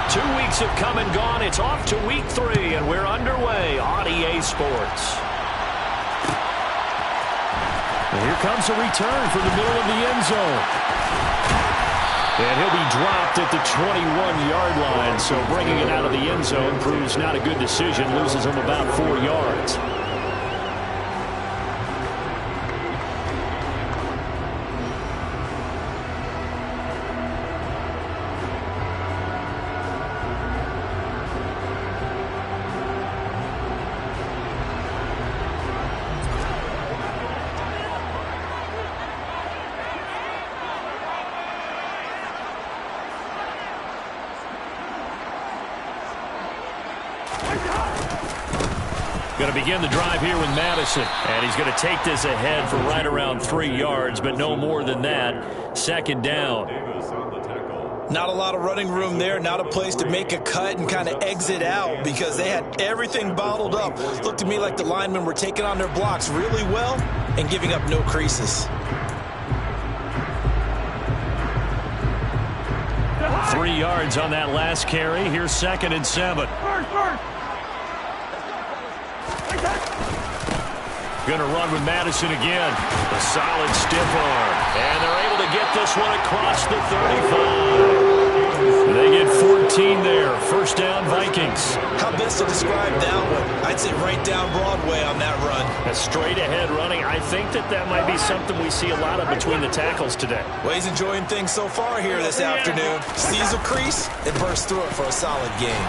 2 weeks have come and gone. It's off to week 3, and we're underway on EA Sports. And here comes a return from the middle of the end zone. And he'll be dropped at the 21-yard line, so bringing it out of the end zone proves not a good decision. Loses him about 4 yards. Going to begin the drive here with Madison. And he's going to take this ahead for right around 3 yards, but no more than that. Second down. Not a lot of running room there. Not a place to make a cut and kind of exit out because they had everything bottled up. Looked to me like the linemen were taking on their blocks really well and giving up no creases. 3 yards on that last carry. Here's 2nd and 7. Going to run with Madison again. A solid stiff arm. And they're able to get this one across the 35. They get 14 there. First down, Vikings. How best to describe that one? I'd say right down Broadway on that run. A straight ahead running. I think that might be something we see a lot of between the tackles today. Well, he's enjoying things so far here this afternoon. Sees a crease and bursts through it for a solid gain.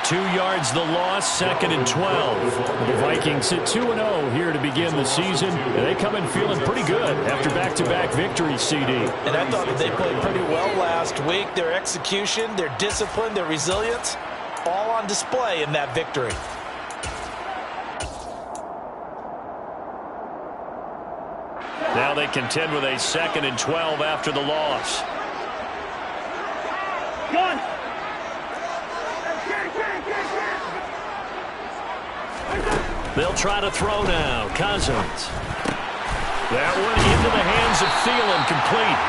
2 yards the loss, 2nd and 12. The Vikings sit 2-0 here to begin the season. And they come in feeling pretty good after back-to-back victories, CD. And I thought that they played pretty well last week. Their execution, their discipline, their resilience, all on display in that victory. Now they contend with a 2nd and 12 after the loss. Gun. They'll try to throw now. Cousins. That one into the hands of Thielen, complete.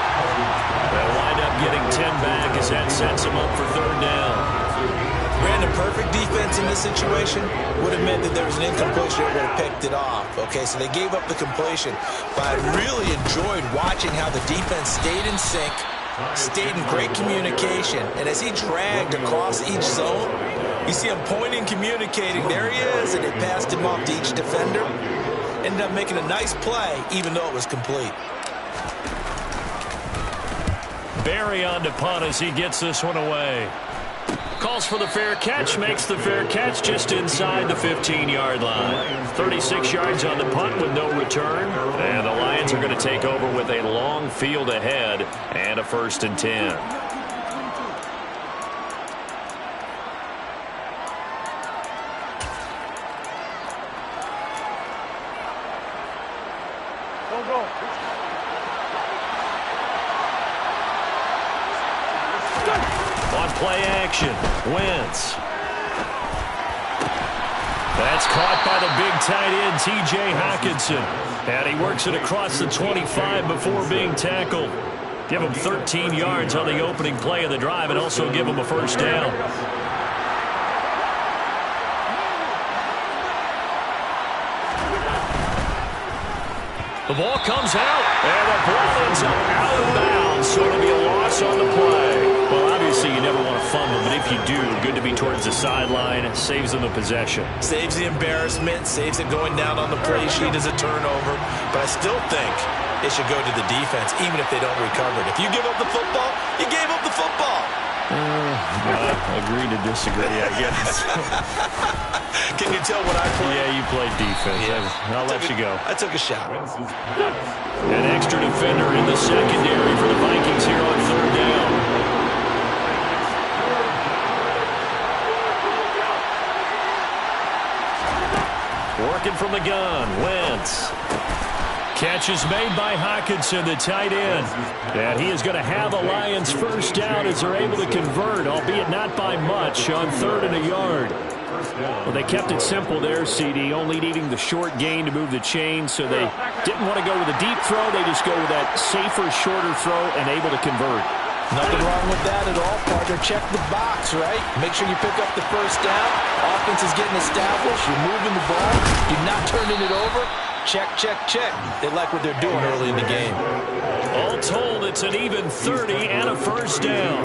They'll wind up getting 10 back as that sets them up for 3rd down. Brandon, perfect defense in this situation would have meant that there was an incompletion that would have picked it off. Okay, so they gave up the completion. But I really enjoyed watching how the defense stayed in sync, stayed in great communication. And as he dragged across each zone, you see him pointing, communicating. There he is, and it passed him off to each defender. Ended up making a nice play, even though it was complete. Barry on to punt as he gets this one away. Calls for the fair catch, makes the fair catch just inside the 15-yard line. 36 yards on the punt with no return. And the Lions are going to take over with a long field ahead and a 1st and 10. On play action, Wentz. That's caught by the big tight end, T.J. Hockenson. And he works it across the 25 before being tackled. Give him 13 yards on the opening play of the drive and also give him a 1st down. The ball comes out, and the ball ends up out of bounds, so it'll be a loss on the play. Well, obviously you never want to fumble, but if you do, good to be towards the sideline. It saves them the possession. Saves the embarrassment, saves it going down on the play sheet as a turnover. But I still think it should go to the defense, even if they don't recover it. If you give up the football, you gave up the football. Agree to disagree, I guess. Can you tell what I played? Yeah, you played defense. Yeah. I'll let you go. I took a shot. An extra defender in the secondary for the Vikings here on 3rd down. Working from the gun, Wentz. Catch is made by Hockenson, the tight end. And he is going to have a Lions 1st down as they're able to convert, albeit not by much, on 3rd and a yard. Well, they kept it simple there, CD, only needing the short gain to move the chain, so they didn't want to go with a deep throw. They just go with that safer, shorter throw and able to convert. Nothing wrong with that at all, partner. Check the box, right? Make sure you pick up the first down. Offense is getting established. You're moving the ball. You're not turning it over. Check, check, check. They like what they're doing early in the game. All told, it's an even 30 and a first down.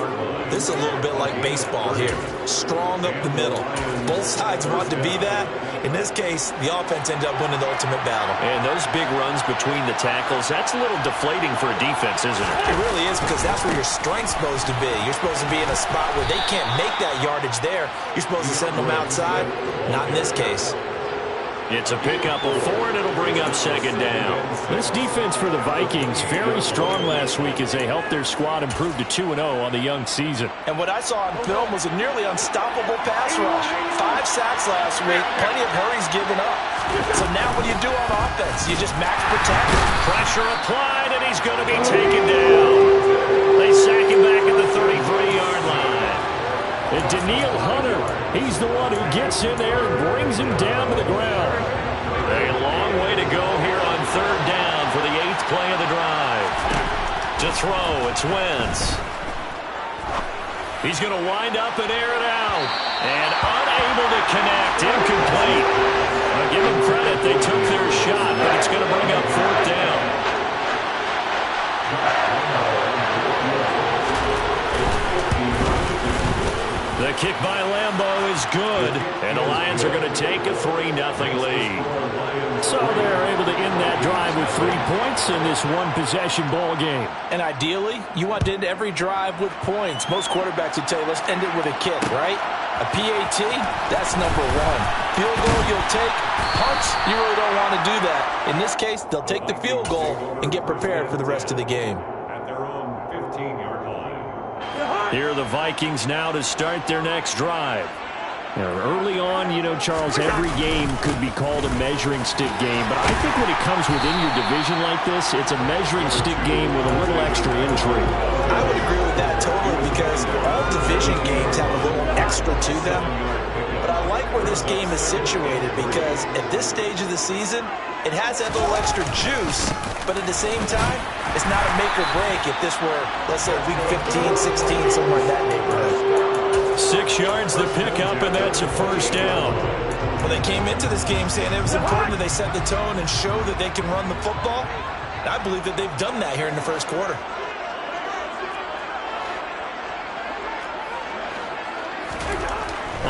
This is a little bit like baseball here. Strong up the middle. Both sides want to be that. In this case, the offense ended up winning the ultimate battle. And those big runs between the tackles, that's a little deflating for a defense, isn't it? It really is, because that's where your strength's supposed to be. You're supposed to be in a spot where they can't make that yardage there. You're supposed to send them outside. Not in this case. It's a pickup of 4, and it'll bring up second down. This defense for the Vikings, very strong last week as they helped their squad improve to 2-0 on the young season. And what I saw on film was a nearly unstoppable pass rush. 5 sacks last week, plenty of hurries given up. So now what do you do on offense? You just max protect. Pressure applied, and he's going to be taken down. They sack him back at the 33-yard line. And Daniil Hunter, he's the one who gets in there and brings him down to the ground. A long way to go here on third down for the 8th play of the drive. To throw, it's Wentz. He's going to wind up and air it out. And unable to connect, incomplete. I'll give them credit, they took their shot, but it's going to bring up fourth down. The kick by Lambeau is good, and the Lions are going to take a 3-0 lead. So they're able to end that drive with 3 points in this one-possession ball game. And ideally, you want to end every drive with points. Most quarterbacks would tell you, let's end it with a kick, right? A PAT, that's number 1. Field goal you'll take. Punts, you really don't want to do that. In this case, they'll take the field goal and get prepared for the rest of the game. Here are the Vikings now to start their next drive. Now, early on, you know, Charles, every game could be called a measuring stick game, but I think when it comes within your division like this, it's a measuring stick game with a little extra intrigue. I would agree with that totally, because all division games have a little extra to them. But I like where this game is situated, because at this stage of the season, it has that little extra juice, but at the same time, it's not a make or break if this were, let's say, week 15, 16, somewhere in that neighborhood. 6 yards the pickup, and that's a first down. Well, they came into this game saying it was important that they set the tone and show that they can run the football. And I believe that they've done that here in the first quarter.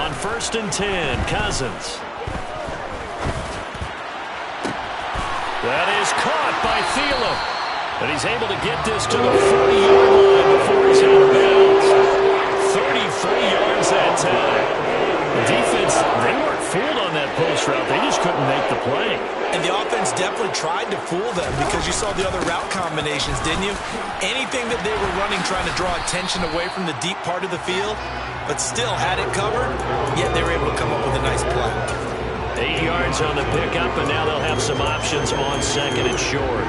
On 1st and 10, Cousins. That is caught by Thielen. And he's able to get this to the 40-yard line before he's out of bounds. 33 yards that time. The defense, they weren't fooled on that post route. They just couldn't make the play. And the offense definitely tried to fool them, because you saw the other route combinations, didn't you? Anything that they were running trying to draw attention away from the deep part of the field, but still had it covered, yet they were able to come up with a nice play. 8 yards on the pickup, and now they'll have some options on 2nd and short.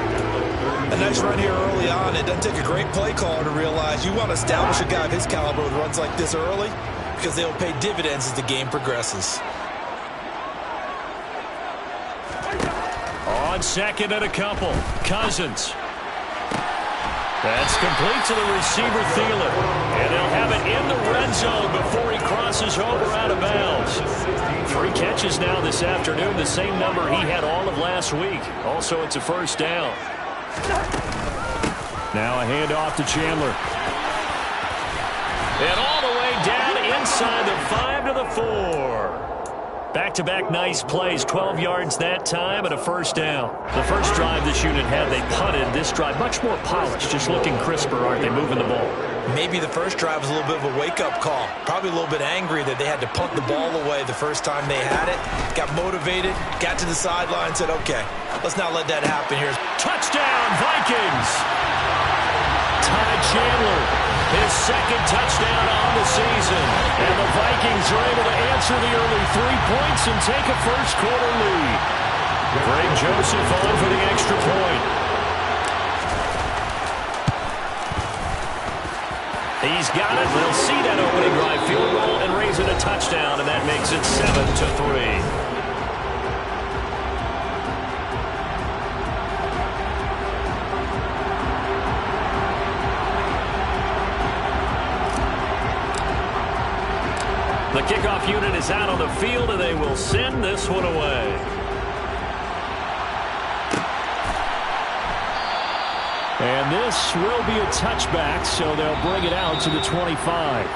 A nice run here early on. It doesn't take a great play caller to realize you want to establish a guy of his caliber with runs like this early, because they'll pay dividends as the game progresses. On 2nd and a couple, Cousins. That's complete to the receiver, Thielen. And they'll have it in the red zone before he crosses over out of bounds. 3 catches now this afternoon, the same number he had all of last week. Also, it's a first down. Now a handoff to Chandler. And all the way down inside the 5 to the 4. Back-to-back nice plays, 12 yards that time and a first down. The first drive this unit had, they punted. This drive, much more polished, just looking crisper, aren't they, moving the ball? Maybe the first drive was a little bit of a wake-up call. Probably a little bit angry that they had to punt the ball away the first time they had it. Got motivated, got to the sideline, said, okay, let's not let that happen here. Touchdown, Vikings! Ty Chandler, his 2nd touchdown on the season. And the Vikings are able to answer the early 3 points and take a first quarter lead. Greg Joseph on for the extra point. He's got it. They'll see that opening drive field goal and raise it a touchdown, and that makes it 7-3. The kickoff unit is out on the field, and they will send this one away. And this will be a touchback, so they'll bring it out to the 25.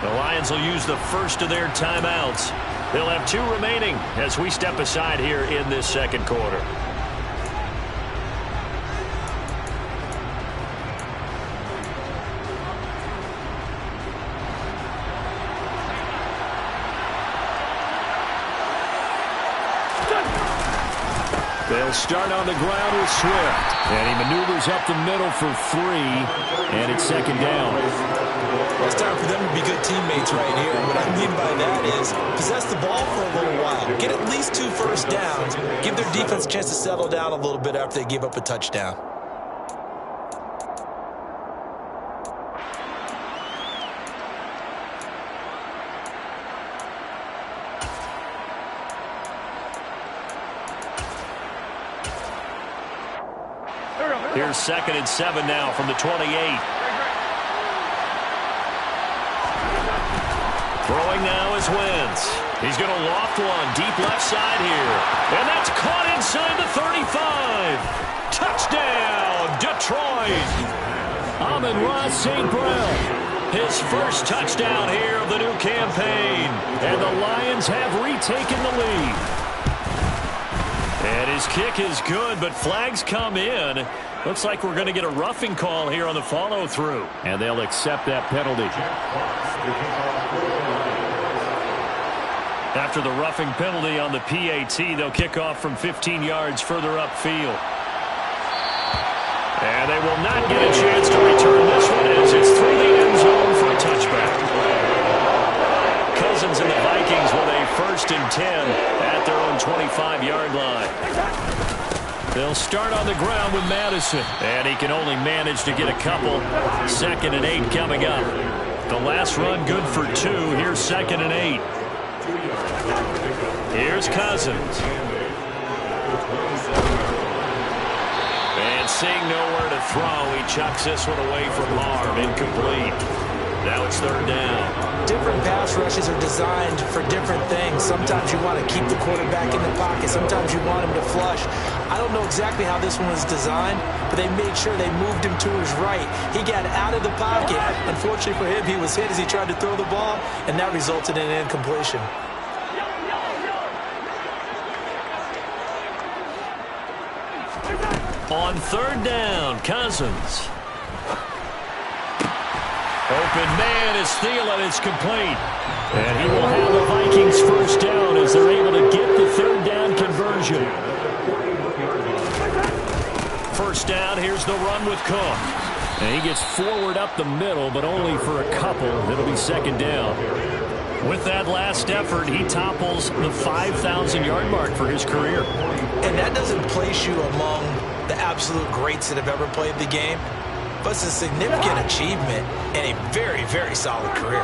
The Lions will use the first of their timeouts. They'll have 2 remaining as we step aside here in this second quarter. They'll start on the ground with Swift. And he maneuvers up the middle for 3. And it's second down. Well, it's time for them to be good teammates right here. And what I mean by that is possess the ball for a little while. Get at least 2 first downs. Give their defense a chance to settle down a little bit after they give up a touchdown. Here's 2nd and 7 now from the 28. Throwing now is Wentz. He's going to loft one deep left side here. And that's caught inside the 35. Touchdown, Detroit. Amon-Ra St. Brown. His first touchdown here of the new campaign. And the Lions have retaken the lead. And his kick is good, but flags come in. Looks like we're going to get a roughing call here on the follow-through. And they'll accept that penalty. After the roughing penalty on the PAT, they'll kick off from 15 yards further upfield. And they will not get a chance to return this one as it's through the end zone for a touchback. Cousins and the Vikings with a 1st and 10 at their own 25-yard line. They'll start on the ground with Madison. And he can only manage to get a couple. 2nd and 8 coming up. The last run good for 2. Here's 2nd and 8. Here's Cousins. And seeing nowhere to throw, he chucks this one away from Marv. Incomplete. Now it's 3rd down. Different pass rushes are designed for different things. Sometimes you want to keep the quarterback in the pocket. Sometimes you want him to flush. I don't know exactly how this one was designed, but they made sure they moved him to his right. He got out of the pocket. Unfortunately for him, he was hit as he tried to throw the ball, and that resulted in an incompletion. On 3rd down, Cousins. Open man is Thielen. It's complete. And he will have the Vikings first down as they're able to get the 3rd down conversion. First down, here's the run with Cook. And he gets forward up the middle, but only for a couple. It'll be 2nd down. With that last effort, he topples the 5,000-yard mark for his career. And that doesn't place you among the absolute greats that have ever played the game. But it's a significant achievement and a very, very solid career.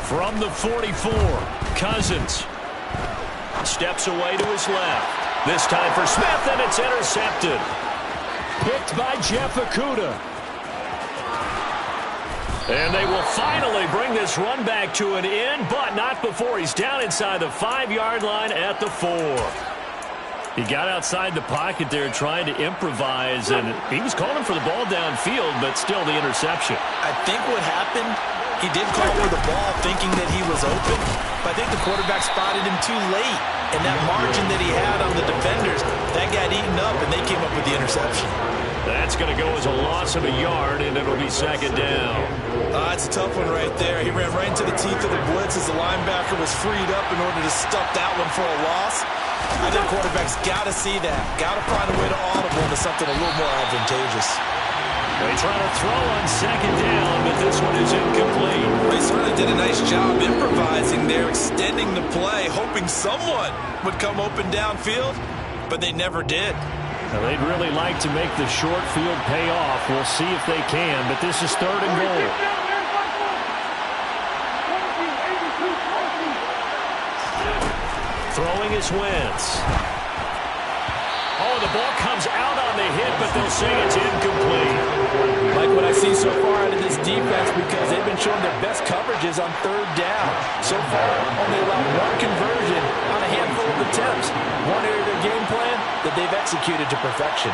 From the 44, Cousins steps away to his left. This time for Smith, and it's intercepted. Picked by Jeff Okudah. And they will finally bring this run back to an end, but not before he's down inside the 5-yard line at the 4. He got outside the pocket there trying to improvise, and he was calling for the ball downfield, but still the interception. I think what happened, he did call for the ball thinking that he was open, but I think the quarterback spotted him too late. And that margin that he had on the defenders, that got eaten up, and they came up with the interception. That's going to go as a loss of a yard, and it'll be 2nd down. That's a tough one right there. He ran right into the teeth of the blitz as the linebacker was freed up in order to stuff that one for a loss. I think quarterbacks got to see that. Got to find a way to audible into something a little more advantageous. They try to throw on 2nd down, but this one is incomplete. They certainly did a nice job improvising there, extending the play, hoping someone would come open downfield, but they never did. Now, they'd really like to make the short field pay off. We'll see if they can, but this is 3rd and goal. Throwing is Wentz. Oh, the ball comes out on the hit, but they'll say it's incomplete. Like what I see so far out of this defense, because they've been showing their best coverages on third down. So far, only allowed one conversion on a handful of attempts. One area of their game plan that they've executed to perfection.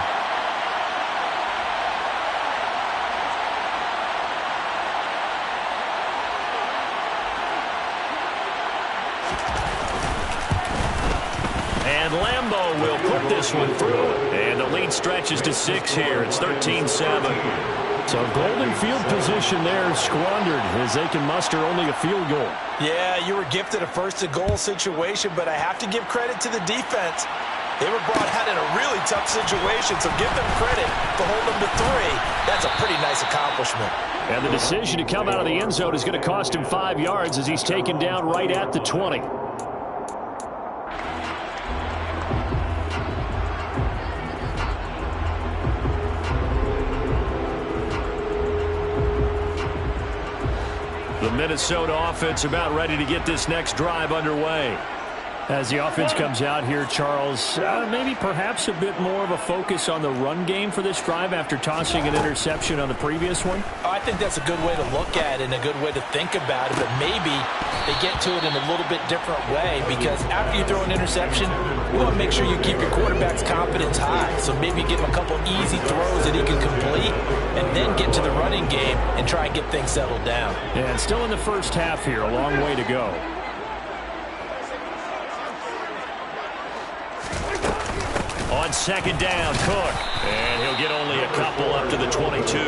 And Lambeau will put this one through. And the lead stretches to 6 here. It's 13-7. So golden field position there squandered as they can muster only a field goal. Yeah, you were gifted a first-and-goal situation, but I have to give credit to the defense. They were brought out in a really tough situation, so give them credit for holding them to 3. That's a pretty nice accomplishment. And the decision to come out of the end zone is going to cost him 5 yards as he's taken down right at the 20. The Minnesota offense about ready to get this next drive underway. As the offense comes out here, Charles, maybe perhaps a bit more of a focus on the run game for this drive after tossing an interception on the previous one? I think that's a good way to look at it and a good way to think about it, but maybe they get to it in a little bit different way, because after you throw an interception, you want to make sure you keep your quarterback's confidence high. So maybe give him a couple easy throws that he can complete and then get to the running game and try and get things settled down. And still in the first half here, a long way to go. On second down, Cook. And he'll get only a couple up to the 22.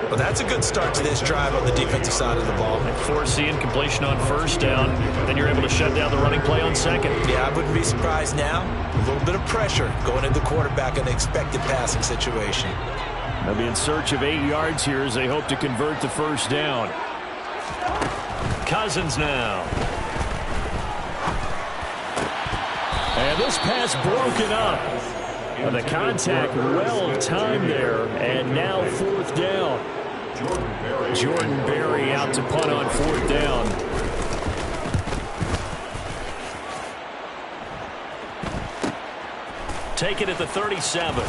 Well, that's a good start to this drive on the defensive side of the ball. And forcing completion on first down. Then you're able to shut down the running play on second. Yeah, I wouldn't be surprised now. A little bit of pressure going into the quarterback in an expected passing situation. They'll be in search of 8 yards here as they hope to convert the first down. Cousins now. And this pass broken up. And the contact well timed there. And now fourth down. Jordan Berry out to punt on fourth down. Take it at the 37.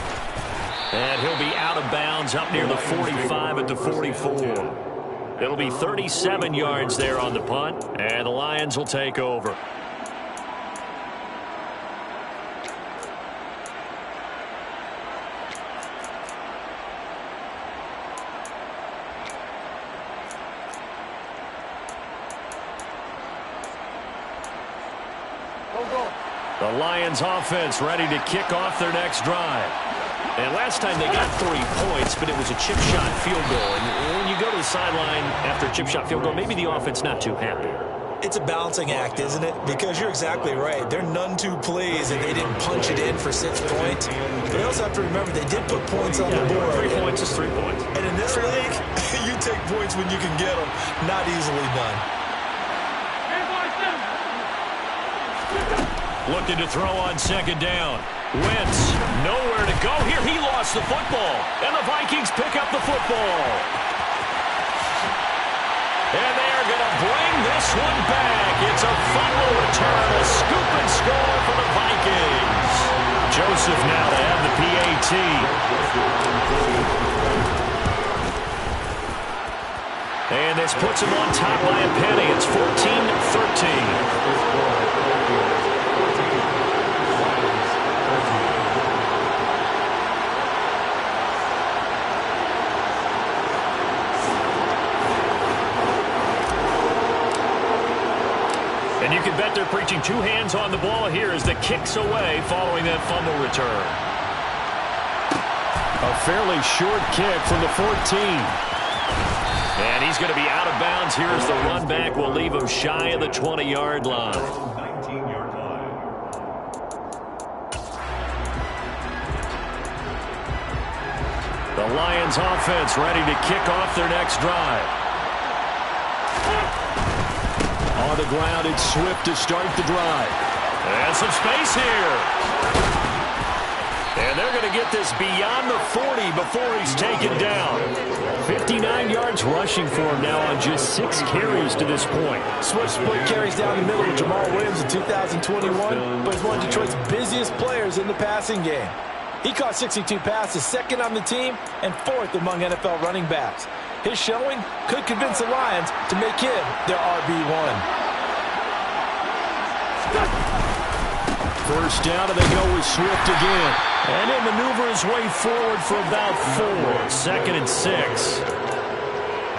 And he'll be out of bounds up near the 45 at the 44. It'll be 37 yards there on the punt. And the Lions will take over. The Lions offense ready to kick off their next drive. And last time they got 3 points, but it was a chip shot field goal. And when you go to the sideline after a chip shot field goal, maybe the offense not too happy. It's a balancing act, isn't it? Because you're exactly right. They're none too pleased, and they didn't punch it in for 6 points. But you also have to remember they did put points on the board. 3 points is 3 points. And in this league, you take points when you can get them. Not easily done. Looking to throw on second down. Wentz, nowhere to go here. He lost the football. And the Vikings pick up the football. And they are going to bring this one back. It's a fumble return, a scoop and score for the Vikings. Joseph now to have the PAT. And this puts him on top by a penny. It's 14-13. And you can bet they're preaching 2 hands on the ball here as the kick's away following that fumble return. A fairly short kick from the 14. And he's going to be out of bounds here as the run back will leave him shy of the 20-yard line. The Lions offense ready to kick off their next drive. On the ground, it's Swift to start the drive. And some space here. And they're going to get this beyond the 40 before he's taken down. 59 yards rushing for him now on just 6 carries to this point. Switch split carries down the middle with Jamal Williams in 2021, but he's one of Detroit's busiest players in the passing game. He caught 62 passes, second on the team, and 4th among NFL running backs. His showing could convince the Lions to make him their RB1. First down, and they go with Swift again. And he'll maneuver his way forward for about 4. 2nd and 6.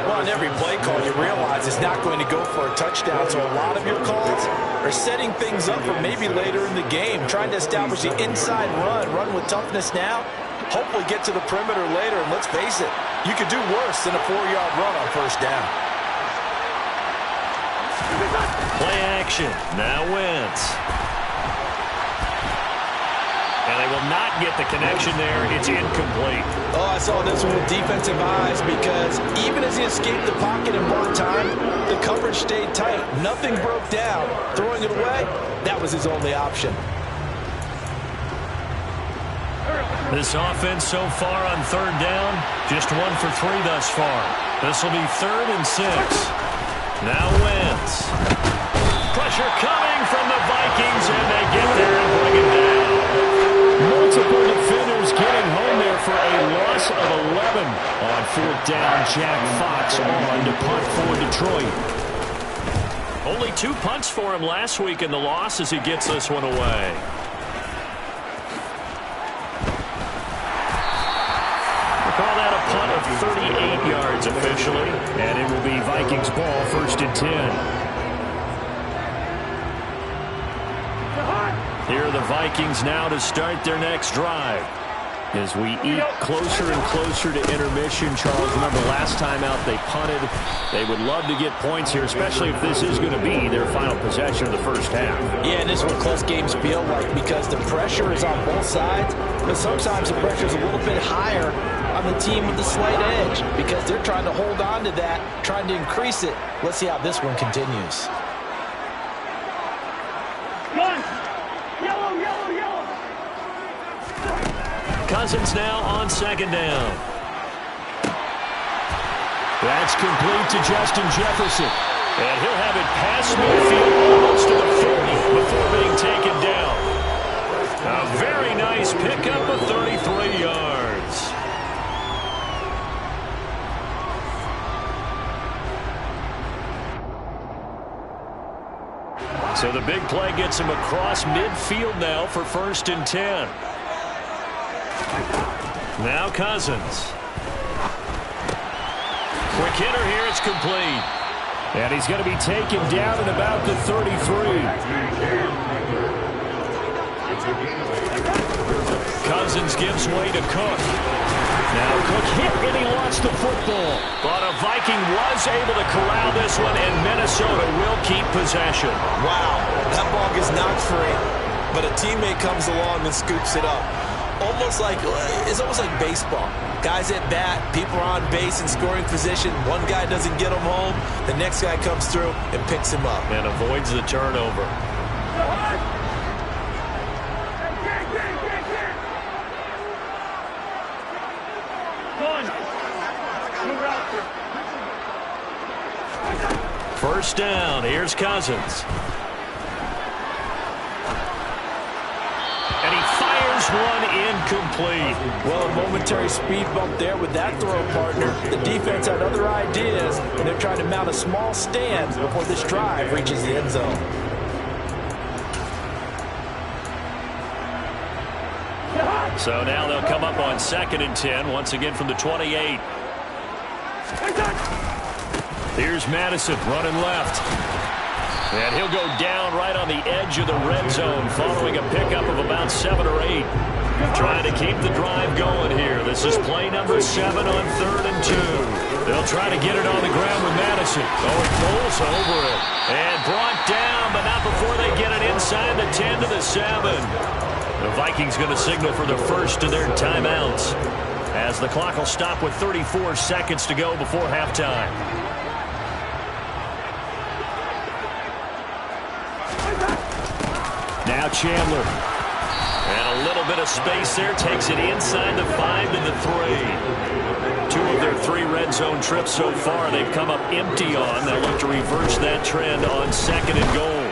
Well, on every play call, you realize it's not going to go for a touchdown, so a lot of your calls are setting things up for maybe later in the game, trying to establish the inside run with toughness now, hopefully get to the perimeter later, and let's face it, you could do worse than a 4-yard run on first down. Play action. Now Wentz. And they will not get the connection there. It's incomplete. Oh, I saw this one with defensive eyes because even as he escaped the pocket and bought time, the coverage stayed tight. Nothing broke down. Throwing it away, that was his only option. This offense so far on 3rd down, just 1 for 3 thus far. This will be 3rd and 6. Now Wentz. Pressure coming from the Vikings, and they get there and bring it down. Multiple defenders getting home there for a loss of 11. On 4th down, Jack Fox on to punt for Detroit. Only 2 punts for him last week in the loss as he gets this one away. We'll call that a punt of 38 yards officially, and it will be Vikings ball, 1st and 10. Here are the Vikings now to start their next drive. As we eat closer and closer to intermission, Charles, remember last time out they punted. They would love to get points here, especially if this is going to be their final possession of the first half. Yeah, and this is what close games feel like because the pressure is on both sides, but sometimes the pressure is a little bit higher on the team with the slight edge because they're trying to hold on to that, trying to increase it. Let's see how this one continues. Cousins now on 2nd down. That's complete to Justin Jefferson. And he'll have it past midfield almost to the 40 before being taken down. A very nice pickup of 33 yards. So the big play gets him across midfield now for 1st and 10. Now Cousins. Quick hitter here, it's complete. And he's going to be taken down at about the 33. Cousins gives way to Cook. Now Cook hit and he lost the football. But a Viking was able to corral this one, and Minnesota will keep possession. Wow, that ball gets knocked free, but a teammate comes along and scoops it up. It's almost like baseball. Guys at bat, people are on base in scoring position. One guy doesn't get him home. The next guy comes through and picks him up. And avoids the turnover. First down, here's Cousins. And he fires one incomplete. Well, a momentary speed bump there with that throw partner. The defense had other ideas, and they're trying to mount a small stand before this drive reaches the end zone. So now they'll come up on 2nd and 10, once again from the 28. Here's Madison running left. And he'll go down right on the edge of the red zone following a pickup of about 7 or 8. Trying to keep the drive going here. This is play number 7 on 3rd and 2. They'll try to get it on the ground with Madison. Oh, it pulls over it. And brought down, but not before they get it inside the 10 to the 7. The Vikings going to signal for the first of their timeouts, as the clock will stop with 34 seconds to go before halftime. Now Chandler. And a little bit of space there. Takes it inside the 5 to the 3. 2 of their 3 red zone trips so far they've come up empty on. They'll look to reverse that trend on 2nd and goal.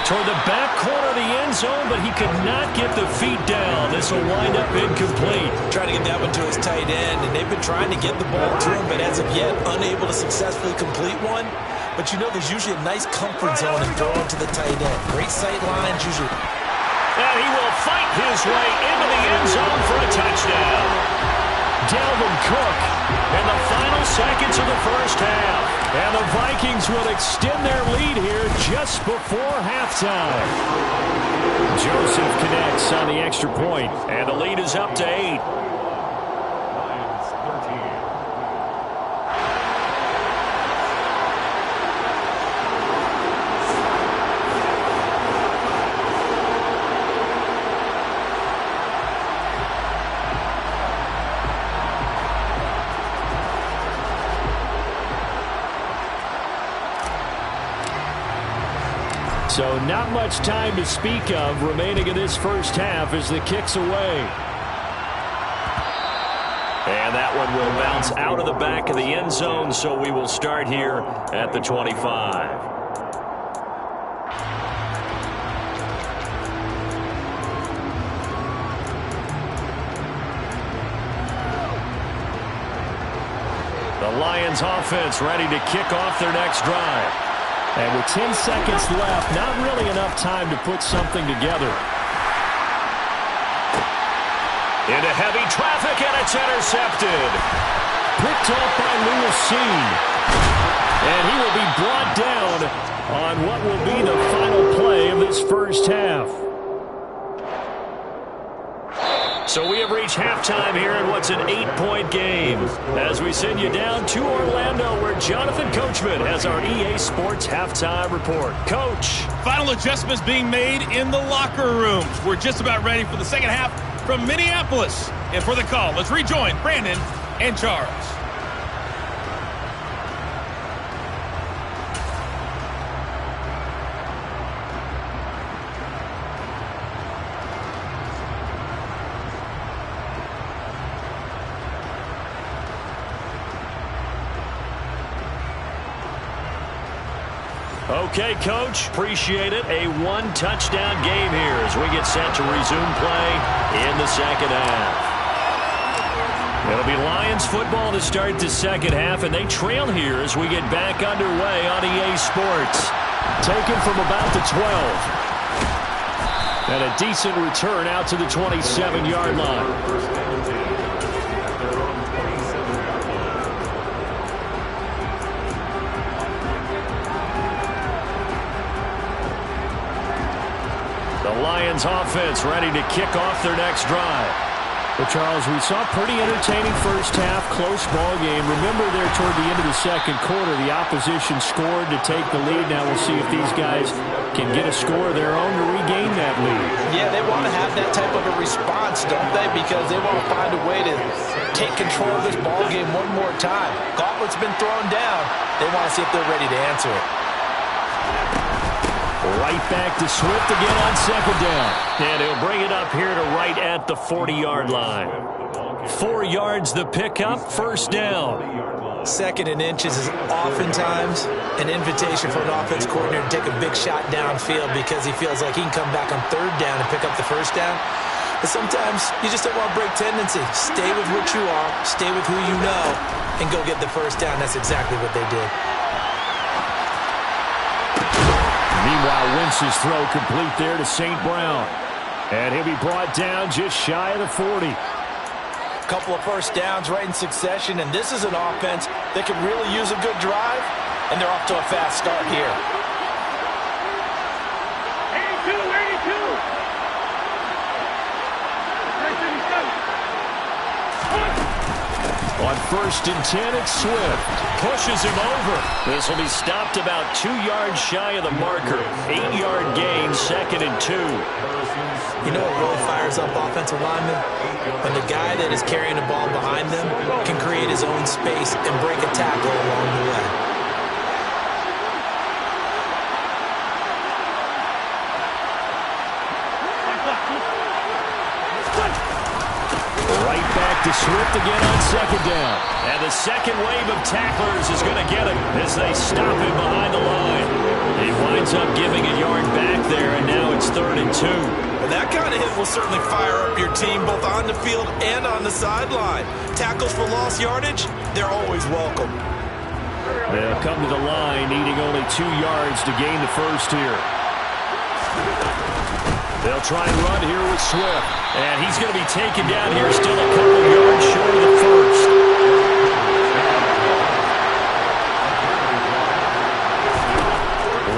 Toward the back corner of the end zone, but he could not get the feet down. This will wind up incomplete. Trying to get that one to his tight end, and they've been trying to get the ball to him, but as of yet, unable to successfully complete one. But you know there's usually a nice comfort zone in throwing to the tight end. Great sight lines usually. And he will fight his way into the end zone for a touchdown. Dalvin Cook in the final seconds of the first half. And the Vikings will extend their lead here just before halftime. Joseph connects on the extra point, and the lead is up to 8. So not much time to speak of remaining in this first half as the kick's away. And that one will bounce out of the back of the end zone, so we will start here at the 25. The Lions offense ready to kick off their next drive. And with 10 seconds left, not really enough time to put something together. Into heavy traffic, and it's intercepted. Picked off by Lewis Cine. And he will be brought down on what will be the final play of this first half. So we have reached halftime here in what's an 8-point game. As we send you down to Orlando, where Jonathan Coachman has our EA Sports halftime report. Coach. Final adjustments being made in the locker rooms. We're just about ready for the second half from Minneapolis. And for the call, let's rejoin Brandon and Charles. Okay, Coach. Appreciate it. A one-touchdown game here as we get set to resume play in the second half. It'll be Lions football to start the second half, and they trail here as we get back underway on EA Sports. Taken from about the 12. And a decent return out to the 27-yard line. The Lions offense ready to kick off their next drive. Well, Charles, we saw a pretty entertaining first half, close ball game. Remember there toward the end of the second quarter, the opposition scored to take the lead. Now we'll see if these guys can get a score of their own to regain that lead. Yeah, they want to have that type of a response, don't they? Because they want to find a way to take control of this ball game one more time. Gauntlet's been thrown down. They want to see if they're ready to answer it. Right back to Swift again on second down. And he'll bring it up here to right at the 40-yard line. 4 yards the pickup, first down. 2nd and inches is oftentimes an invitation for an offense coordinator to take a big shot downfield because he feels like he can come back on 3rd down and pick up the first down. But sometimes you just don't want to break tendency. Stay with what you are, stay with who you know, and go get the first down. That's exactly what they did. Meanwhile, Wentz's throw complete there to St. Brown. And he'll be brought down just shy of the 40. Couple of first downs right in succession, and this is an offense that could really use a good drive, and they're off to a fast start here. 82. On 1st and 10, it's Swift. Pushes him over. This will be stopped about 2 yards shy of the marker. 8-yard gain, 2nd and 2. You know what really fires up offensive linemen? When the guy that is carrying the ball behind them can create his own space and break a tackle along the way. Right back to Swift again on second down. And the second wave of tacklers is going to get him as they stop him behind the line. He winds up giving a yard back there, and now it's 3rd and 2. Well, that kind of hit will certainly fire up your team both on the field and on the sideline. Tackles for lost yardage, they're always welcome. They'll come to the line, needing only 2 yards to gain the first here. They'll try and run here with Swift. And he's going to be taken down here, still a couple yards short of the first.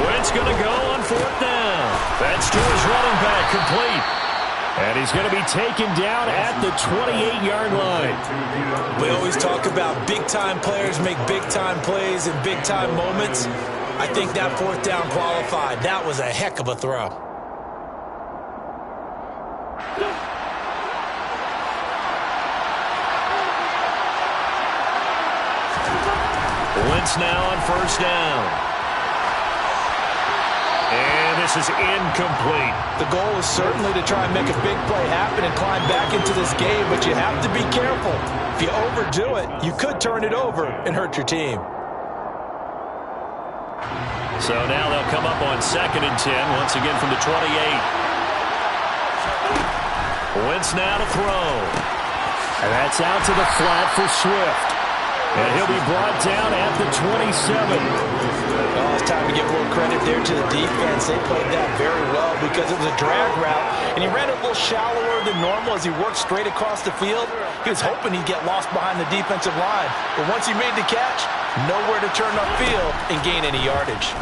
Wentz going to go on 4th down. That's to his running back, complete. And he's going to be taken down at the 28-yard line. We always talk about big-time players make big-time plays in big-time moments. I think that 4th down qualified. That was a heck of a throw. Wentz now on 1st down. And this is incomplete. The goal is certainly to try and make a big play happen and climb back into this game, but you have to be careful. If you overdo it, you could turn it over and hurt your team. So now they'll come up on 2nd and 10, once again from the 28. Wentz now to throw. And that's out to the flat for Swift. And he'll be brought down at the 27. Oh, it's time to give more credit there to the defense. They played that very well because it was a drag route, and he ran it a little shallower than normal as he worked straight across the field. He was hoping he'd get lost behind the defensive line, but once he made the catch, nowhere to turn upfield and gain any yardage.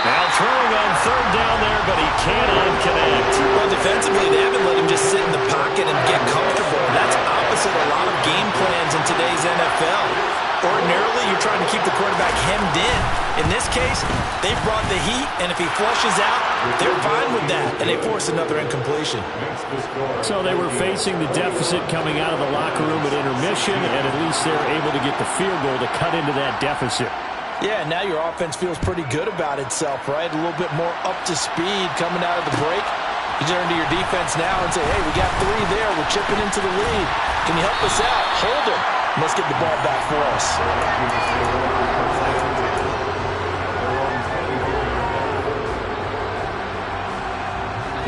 Now throwing on 3rd down there, but he cannot connect. Well, defensively, they haven't let him just sit in the pocket and get comfortable. That's opposite a lot of game plans in today's NFL. Ordinarily, you're trying to keep the quarterback hemmed in. In this case, they brought the heat, and if he flushes out, they're fine with that, and they force another incompletion. So they were facing the deficit coming out of the locker room at intermission, and at least they're able to get the field goal to cut into that deficit. Yeah, now your offense feels pretty good about itself, right? A little bit more up to speed coming out of the break. You turn to your defense now and say, hey, we got 3 there. We're chipping into the lead. Can you help us out? Hold them. Let's get the ball back for us.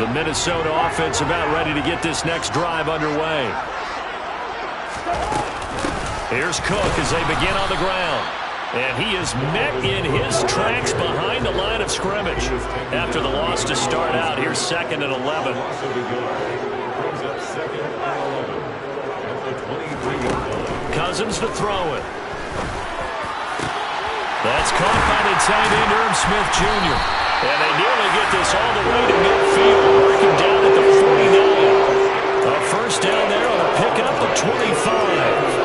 The Minnesota offense about ready to get this next drive underway. Here's Cook as they begin on the ground. And he is met in his tracks behind the line of scrimmage. After the loss to start out, here's 2nd and 11. Cousins to throw it. That's caught by the tight end, Irv Smith Jr. And they nearly get this all the way to midfield, working down at the 49. A 1st down there on a pickup of 25.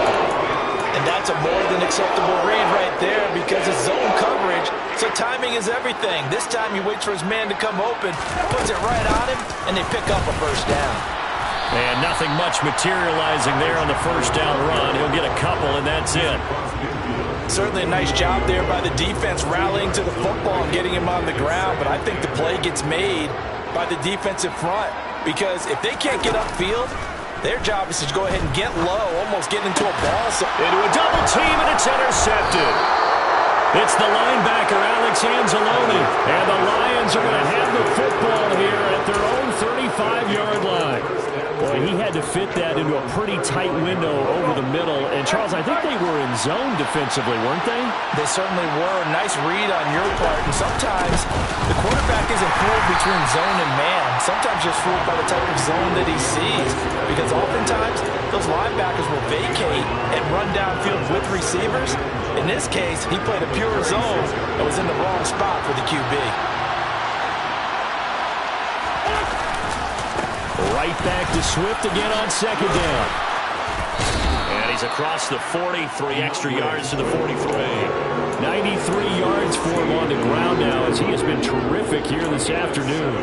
And that's a more than acceptable read right there because it's zone coverage, so timing is everything. This time he waits for his man to come open, puts it right on him, and they pick up a 1st down. And nothing much materializing there on the 1st down run. He'll get a couple, and that's it. Certainly a nice job there by the defense rallying to the football and getting him on the ground, but I think the play gets made by the defensive front because if they can't get upfield, their job is to go ahead and get low, almost get into a ball. Into a double team, and it's intercepted. It's the linebacker, Alex Anzalone. And the Lions are going to have the football here at their own 35-yard line. Boy, he had to fit that into a pretty tight window over the middle. And, Charles, I think they were in zone defensively, weren't they? They certainly were. Nice read on your part. And sometimes the quarterback isn't fooled between zone and man. Sometimes just fooled by the type of zone that he sees. Because oftentimes, those linebackers will vacate and run downfield with receivers. In this case, he played a pure zone and was in the wrong spot for the QB. Right back to Swift again on 2nd down. And he's across the 40, 3 extra yards to the 43. 93 yards for him on the ground now as he has been terrific here this afternoon.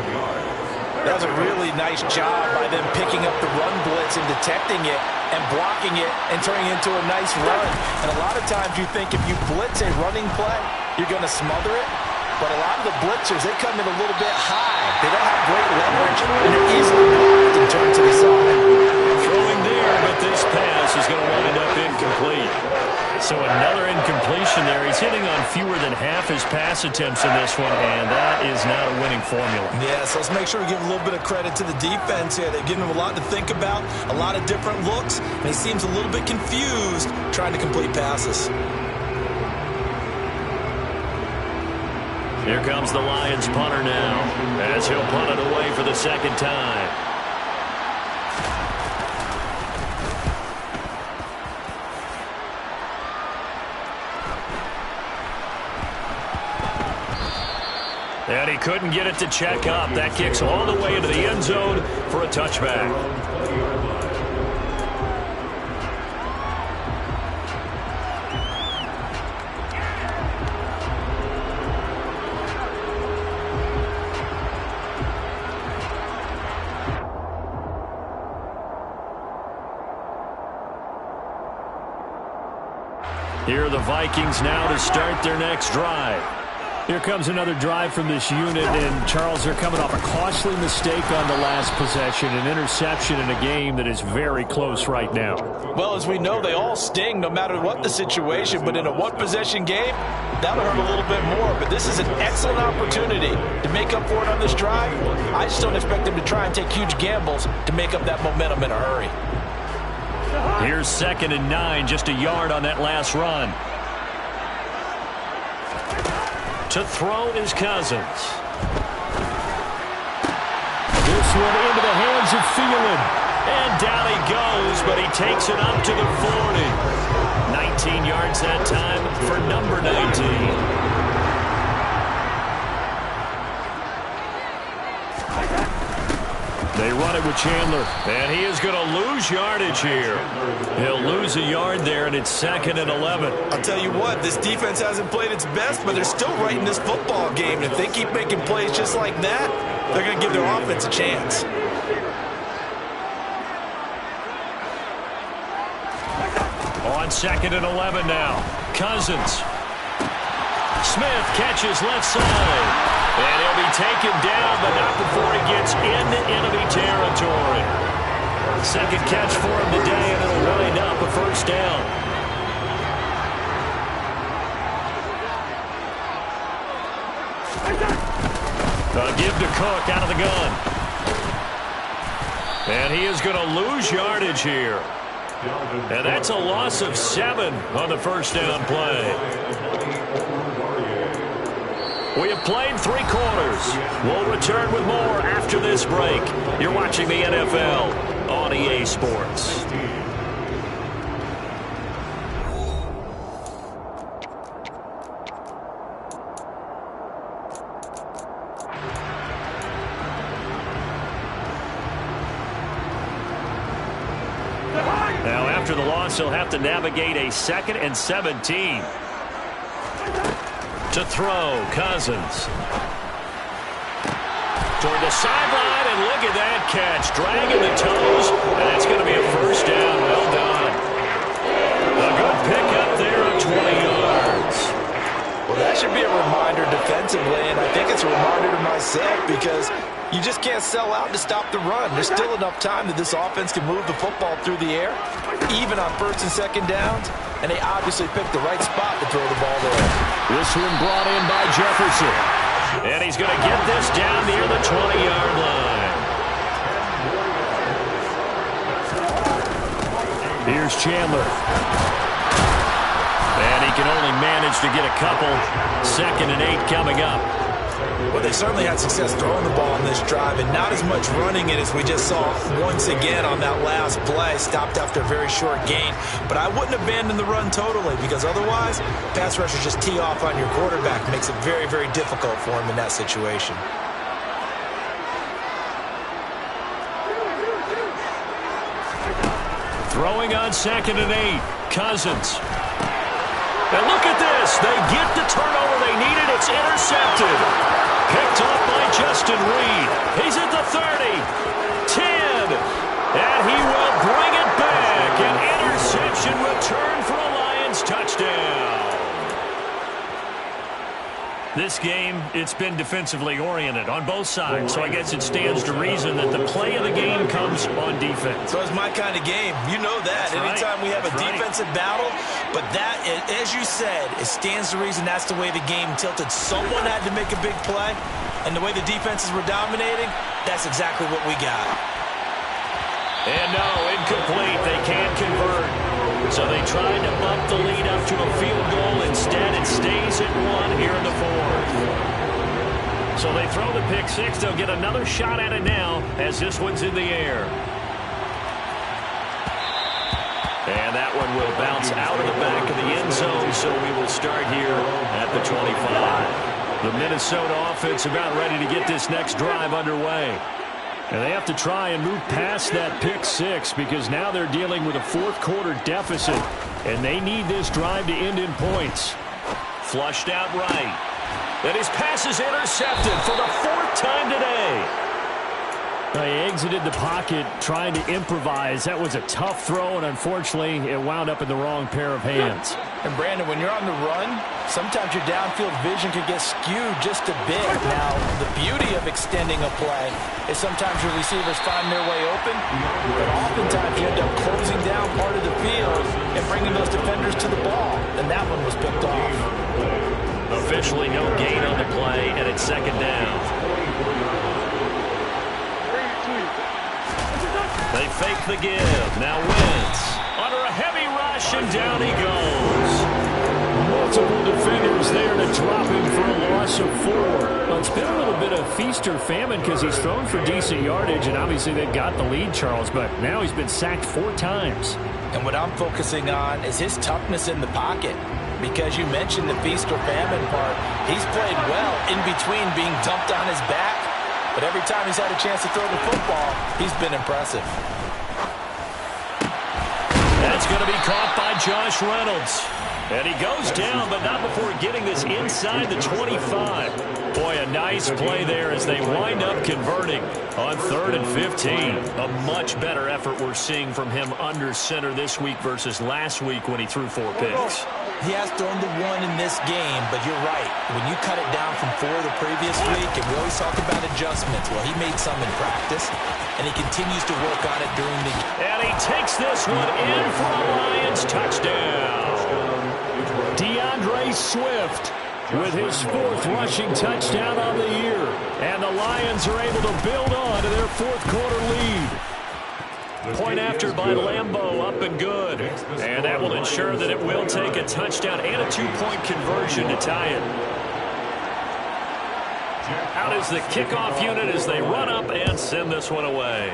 That was a really nice job by them picking up the run blitz and detecting it and blocking it and turning it into a nice run. And a lot of times you think if you blitz a running play, you're going to smother it. but a lot of the blitzers, they come in a little bit high. They don't have great leverage, and they're easily blocked and turned to the side. Throwing there, but this pass is going to wind up incomplete. So another incompletion there. He's hitting on fewer than half his pass attempts in this one, and that is not a winning formula. Yeah, so let's make sure we give a little bit of credit to the defense here. They've given him a lot to think about, a lot of different looks, and he seems a little bit confused trying to complete passes. Here comes the Lions punter now, as he'll punt it away for the second time. And he couldn't get it to check up. That kicks all the way into the end zone for a touchback. Here are the Vikings now to start their next drive. Here comes another drive from this unit, and Charles, they're coming off a costly mistake on the last possession, an interception in a game that is very close right now. Well, as we know, they all sting no matter what the situation, but in a one-possession game, that'll hurt a little bit more. But this is an excellent opportunity to make up for it on this drive. I just don't expect them to try and take huge gambles to make up that momentum in a hurry. Here's 2nd and 9, just a yard on that last run. To throw is Cousins. This one into the hands of Thielen. And down he goes, but he takes it up to the 40. 19 yards that time for number 19. They run it with Chandler, and he is going to lose yardage here. He'll lose a yard there, and it's 2nd and 11. I'll tell you what, this defense hasn't played its best, but they're still right in this football game. And if they keep making plays just like that, they're going to give their offense a chance. On 2nd and 11 now, Cousins. Smith catches left side. And he'll be taken down, but not before he gets into enemy territory. Second catch for him today, and it'll wind up a first down. A give to Cook out of the gun. And he is going to lose yardage here. And that's a loss of 7 on the first down play. We have played 3 quarters. We'll return with more after this break. You're watching the NFL on EA Sports. Now, after the loss, he'll have to navigate a 2nd and 17. To throw, Cousins. Toward the sideline, and look at that catch. Dragging the toes, and that's going to be a first down. Well done. A good pickup there of 20 yards. Well, that should be a reminder defensively, and I think it's a reminder to myself because you just can't sell out to stop the run. There's still enough time that this offense can move the football through the air, even on 1st and 2nd downs, and they obviously picked the right spot to throw the ball there. This one brought in by Jefferson. And he's going to get this down near the 20-yard line. Here's Chandler. And he can only manage to get a couple. 2nd and 8 coming up. Well, they certainly had success throwing the ball on this drive, and not as much running it as we just saw once again on that last play. Stopped after a very short gain. But I wouldn't abandon the run totally, because otherwise, pass rushers just tee off on your quarterback. Makes it very, very difficult for him in that situation. Throwing on 2nd and 8. Cousins. And look at this. They get the turnover they needed. It's intercepted. Picked off by Justin Reed. He's at the 30. 10. And he will bring it back. An interception return for a Lions touchdown. This game, it's been defensively oriented on both sides, so I guess it stands to reason that the play of the game comes on defense. So it's my kind of game. You know that. Anytime we have a defensive battle, but that, as you said, it stands to reason that's the way the game tilted. Someone had to make a big play, and the way the defenses were dominating, that's exactly what we got. And no, incomplete. They can't convert. So they tried to bump the lead up to a field goal. Instead, it stays at 1 here in the fourth. So they throw the pick six. They'll get another shot at it now as this one's in the air. And that one will bounce out of the back of the end zone, so we will start here at the 25. The Minnesota offense about ready to get this next drive underway. And they have to try and move past that pick six because now they're dealing with a fourth-quarter deficit, and they need this drive to end in points. Flushed out right. And his pass is intercepted for the fourth time today. He exited the pocket trying to improvise. That was a tough throw, and unfortunately, it wound up in the wrong pair of hands. And, Brandon, when you're on the run, sometimes your downfield vision can get skewed just a bit. Now, the beauty of extending a play is sometimes your receivers find their way open, but oftentimes you end up closing down part of the field and bringing those defenders to the ball, and that one was picked off. Officially no gain on the play, and it's second down. They fake the give. Now Wentz under a heavy rush, and down he goes. Multiple defenders there to drop him for a loss of 4. Well, it's been a little bit of feast or famine because he's thrown for decent yardage, and obviously they've got the lead, Charles, but now he's been sacked 4 times. And what I'm focusing on is his toughness in the pocket. Because you mentioned the feast or famine part, he's played well in between being dumped on his back. But every time he's had a chance to throw the football, he's been impressive. That's going to be caught by Josh Reynolds. And he goes down, but not before getting this inside the 25. Boy, a nice play there as they wind up converting on 3rd and 15. A much better effort we're seeing from him under center this week versus last week when he threw 4 picks. He has thrown the 1 in this game, but you're right. When you cut it down from 4 the previous week, and we always talk about adjustments, well, he made some in practice, and he continues to work on it during the game. And he takes this one in for a Lions touchdown. DeAndre Swift with his 4th rushing touchdown on the year. And the Lions are able to build on to their 4th-quarter lead. Point after by Lambeau, up and good. And that will ensure that it will take a touchdown and a 2-point conversion to tie it. Out is the kickoff unit as they run up and send this one away.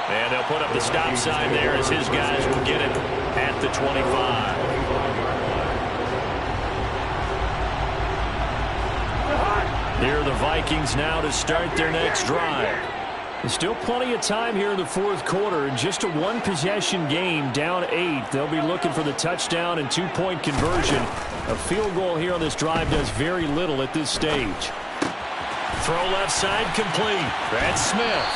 And they'll put up the stop sign there as his guys will get it at the 25. Here are the Vikings now to start their next drive. There's still plenty of time here in the 4th quarter. In just a 1-possession game, down 8. They'll be looking for the touchdown and 2-point conversion. A field goal here on this drive does very little at this stage. Throw left side complete. That's Smith.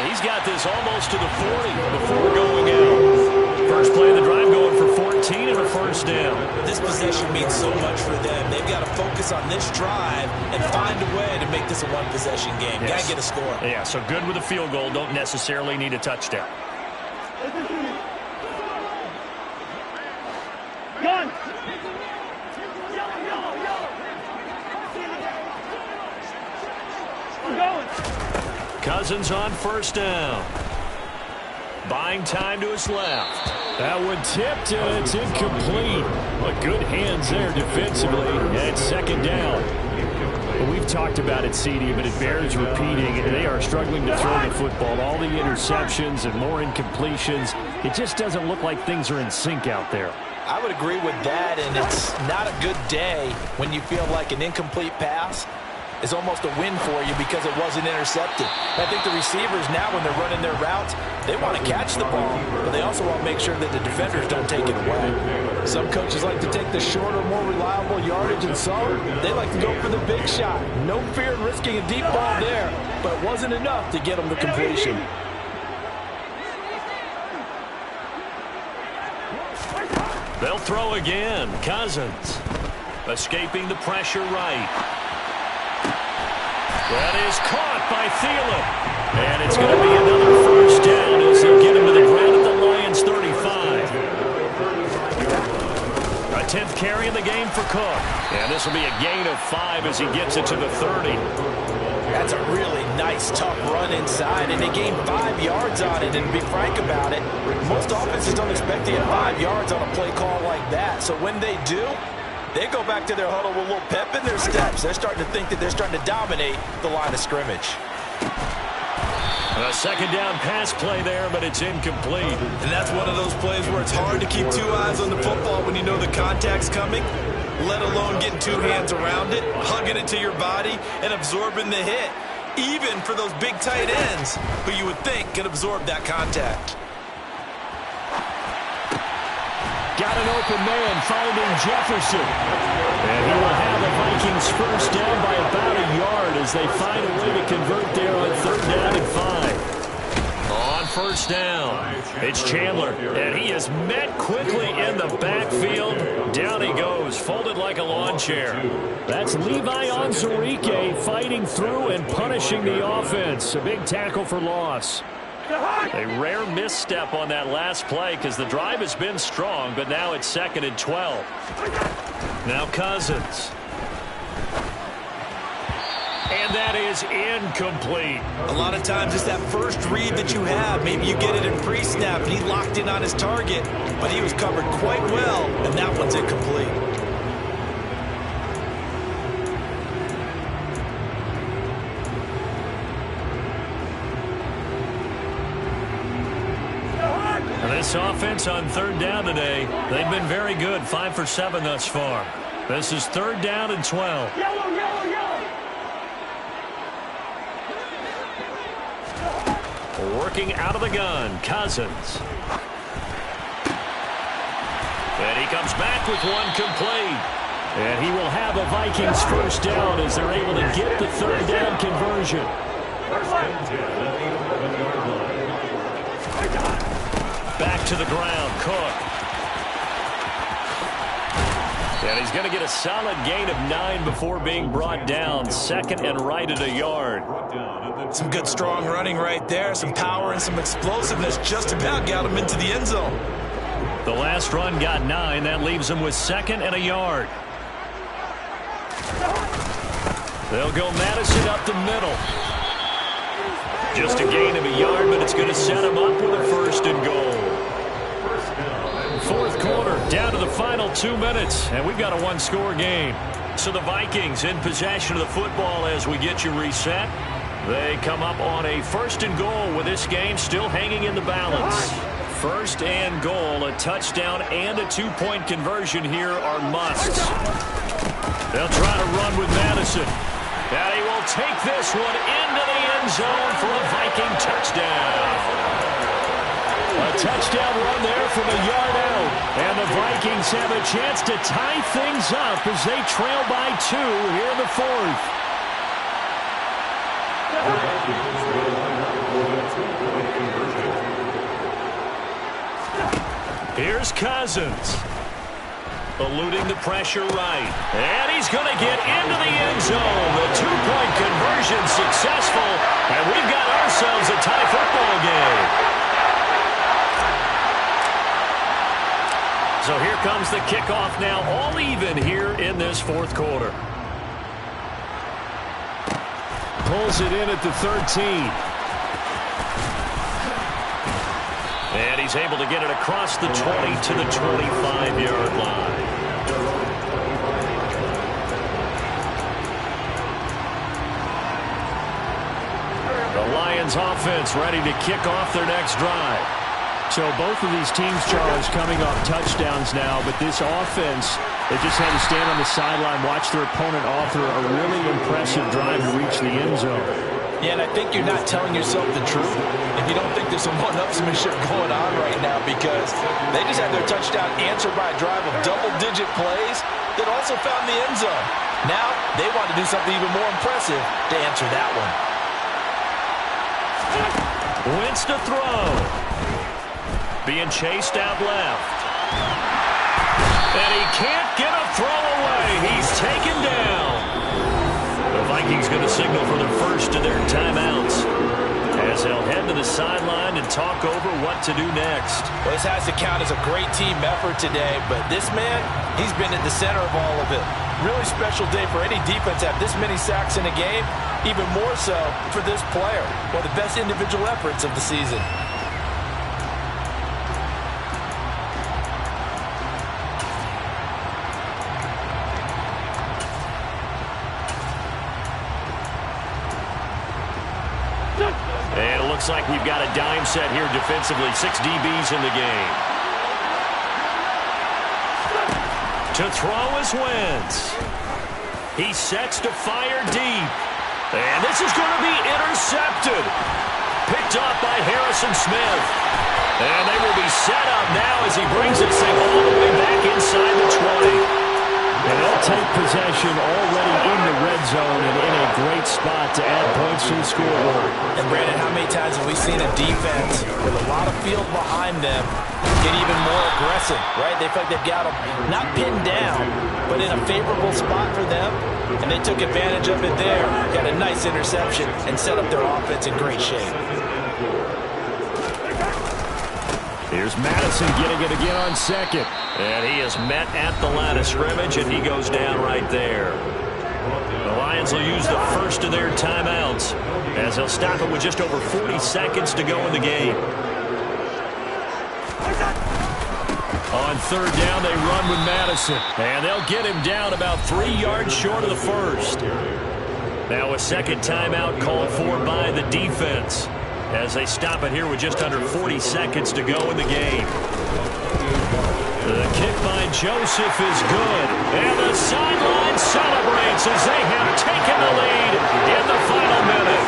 He's got this almost to the 40 before going out. First play of the drive going for 14 and a first down. This possession means so much for them. They've got to focus on this drive and find a way to make this a 1-possession game. Yes. Got to get a score. Yeah, so good with a field goal. Don't necessarily need a touchdown. Gun. I'm going. Cousins on first down. Buying time to his left. That one tipped, and it's incomplete. But good hands there defensively, and it's second down. Well, we've talked about it, CD, but it bears repeating. They are struggling to throw the football. All the interceptions and more incompletions. It just doesn't look like things are in sync out there. I would agree with that, and it's not a good day when you feel like an incomplete pass is almost a win for you because it wasn't intercepted. I think the receivers now, when they're running their routes, they want to catch the ball, but they also want to make sure that the defenders don't take it away. Some coaches like to take the shorter, more reliable yardage, and some, they like to go for the big shot. No fear in risking a deep ball there, but it wasn't enough to get them to completion. They'll throw again. Cousins escaping the pressure right. That is caught by Thielen. And it's going to be another first down as they'll get him to the ground at the Lions 35. A 10th carry in the game for Cook. And this will be a gain of 5 as he gets it to the 30. That's a really nice, tough run inside, and they gained 5 yards on it. And to be frank about it, most offenses don't expect to get 5 yards on a play call like that. So when they do, they go back to their huddle with a little pep in their steps. They're starting to think that they're starting to dominate the line of scrimmage. A second down pass play there, but it's incomplete. And that's one of those plays where it's hard to keep 2 eyes on the football when you know the contact's coming, let alone getting 2 hands around it, hugging it to your body, and absorbing the hit, even for those big tight ends who you would think could absorb that contact. Got an open man finding Jefferson. And he will have the Vikings first down by about a yard as they find a way to convert there on 3rd down and 5. On first down, it's Chandler. And he is met quickly in the backfield. Down he goes, folded like a lawn chair. That's Levi Onwuzurike fighting through and punishing the offense. A big tackle for loss. A rare misstep on that last play because the drive has been strong, but now it's 2nd and 12. Now Cousins. And that is incomplete. A lot of times it's that first read that you have. Maybe you get it in pre-snap and he locked in on his target, but he was covered quite well, and that one's incomplete. This offense on 3rd down today, they've been very good, 5 for 7 thus far. This is 3rd down and 12. Yellow, yellow, yellow. Working out of the gun, Cousins. And he comes back with one complete. And he will have a Vikings first down as they're able to get the 3rd down conversion. Back to the ground, Cook. And he's going to get a solid gain of 9 before being brought down. 2nd and right at a yard. Some good strong running right there. Some power and some explosiveness. Just about got him into the end zone. The last run got 9. That leaves him with 2nd and a yard. They'll go Madison up the middle. Just a gain of a yard, but it's going to set him up with a 1st and goal. 4th quarter, down to the final 2 minutes, and we've got a 1-score game. So the Vikings in possession of the football as we get you reset. They come up on a 1st and goal with this game still hanging in the balance. 1st and goal, a touchdown and a 2-point conversion here are musts. They'll try to run with Madison. And he will take this one into the end zone for a Viking touchdown. A touchdown run there from a yard out. And the Vikings have a chance to tie things up as they trail by 2 here in the 4th. Here's Cousins. Eluding the pressure right. And he's going to get into the end zone. The 2-point conversion successful. And we've got ourselves a tie football game. So here comes the kickoff now, all even here in this 4th quarter. Pulls it in at the 13. And he's able to get it across the 20 to the 25-yard line. The Lions offense ready to kick off their next drive. So both of these teams, Charles, coming off touchdowns now, but this offense, they just had to stand on the sideline, watch their opponent offer a really impressive drive to reach the end zone. Yeah, and I think you're not telling yourself the truth if you don't think there's some one-upsmanship going on right now, because they just had their touchdown answered by a drive of double-digit plays that also found the end zone. Now they want to do something even more impressive to answer that one. Wentz to throw. Being chased out left. signal for the first of their timeouts, as they'll head to the sideline and talk over what to do next. Well, this has to count as a great team effort today, but this man, he's been at the center of all of it. Really special day for any defense to have this many sacks in a game, even more so for this player. One of the best individual efforts of the season. And it looks like we've got a dime set here defensively. 6 DBs in the game. To throw is Wentz. He sets to fire deep. And this is going to be intercepted. Picked up by Harrison Smith. And they will be set up now as he brings this thing all the way back inside the 20. And they'll take possession already in the red zone and in a great spot to add points to the scoreboard. And Brandon, how many times have we seen a defense with a lot of field behind them get even more aggressive, right? They feel like they've got them not pinned down, but in a favorable spot for them, and they took advantage of it there. Got a nice interception and set up their offense in great shape. Here's Madison getting it again on second. And he is met at the line of scrimmage, and he goes down right there. The Lions will use the first of their timeouts, as they'll stop it with just over 40 seconds to go in the game. On third down, they run with Madison. And they'll get him down about 3 yards short of the first. Now a second timeout called for by the defense, as they stop it here with just under 40 seconds to go in the game. The kick by Joseph is good. And the sideline celebrates as they have taken the lead in the final minute.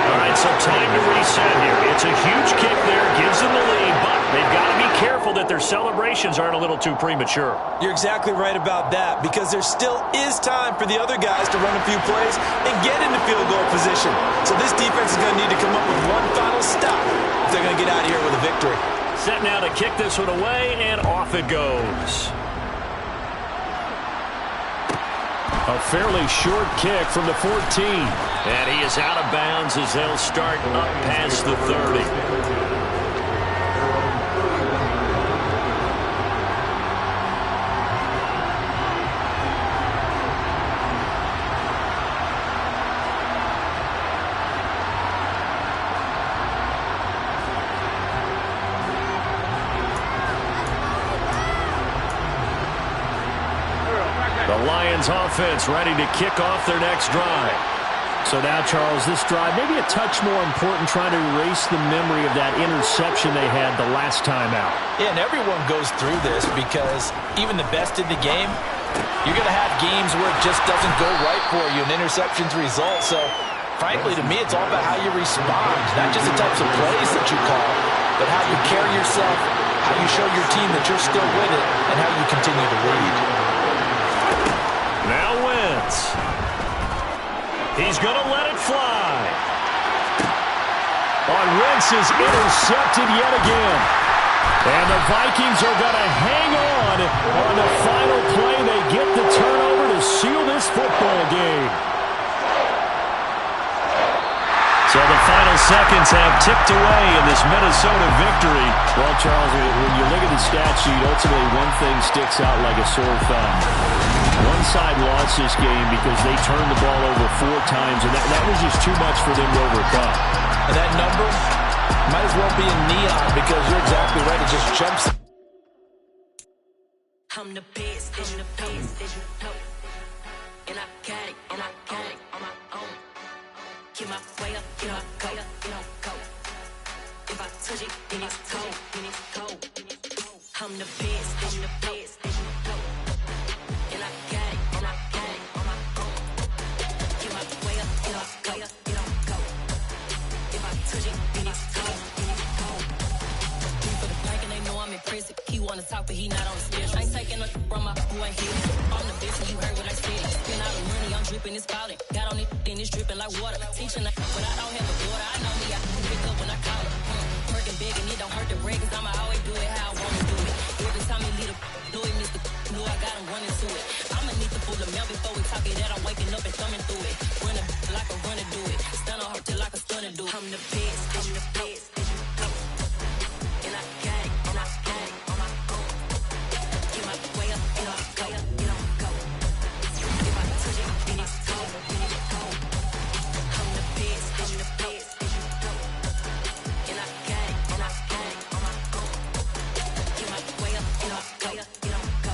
All right, so time to reset here. It's a huge kick there, gives them the lead, but they've got to be careful that their celebrations aren't a little too premature. You're exactly right about that, because there still is time for the other guys to run a few plays and get into field goal position. So this defense is going to need to come up with one final stop if they're going to get out of here with a victory. Set now to kick this one away, and off it goes. A fairly short kick from the 14. And he is out of bounds as they'll start up past the 30. The Lions offense ready to kick off their next drive. So now, Charles, this drive maybe a touch more important, trying to erase the memory of that interception they had the last time out. Yeah, and everyone goes through this, because even the best in the game, you're going to have games where it just doesn't go right for you, and interceptions result. So, frankly, to me, it's all about how you respond, not just the types of plays that you call, but how you carry yourself, how you show your team that you're still with it, and how you continue to lead. Now Wentz. He's going to let it fly. Wentz is intercepted yet again. And the Vikings are going to hang on the final play. They get the turnover to seal this football game. So the final seconds have ticked away in this Minnesota victory. Well, Charles, when you look at the stat sheet, ultimately one thing sticks out like a sore thumb. One side lost this game because they turned the ball over 4 times, and that was just too much for them to overcome. And that number might as well be in neon, because you're exactly right. It just jumps. I'm the best, as you know. And I got it on my own. Get my way up, get my go. If I touch it, then it's cold. I'm the best, as you know. And I got it on my own. Get my way up, get my go. If I touch it, then it's cold. Me for the blank and they know I'm impressive. He wanna talk, but he not on the schedule. I ain't taking nothing from my boy here. I'm the best, and you heard what I said. Spend all the money, I'm dripping, it's falling. Got on it, then it's dripping like water. Teaching but I don't have a daughter. I know me, I can pick up when I call her. Working big and it don't hurt the break, 'cause I'ma always do it how I wanna do it. Every time he lead a do it, Mr. Know I got him running to it. I'ma need the full of milk before we talk it out. I'm waking up and thumbing through it. Running like a runner do it. Stun on her till like a stunner do it. I'm the best, I'm the best. And I got it, and I got it on my own. Get my way up, you know, go, you know, go. If I touch it, then it's cold, then it's cold. I'm the best, I'm the best. And I got it, and I got it on my own. Get my way up, you know, go, you know, go.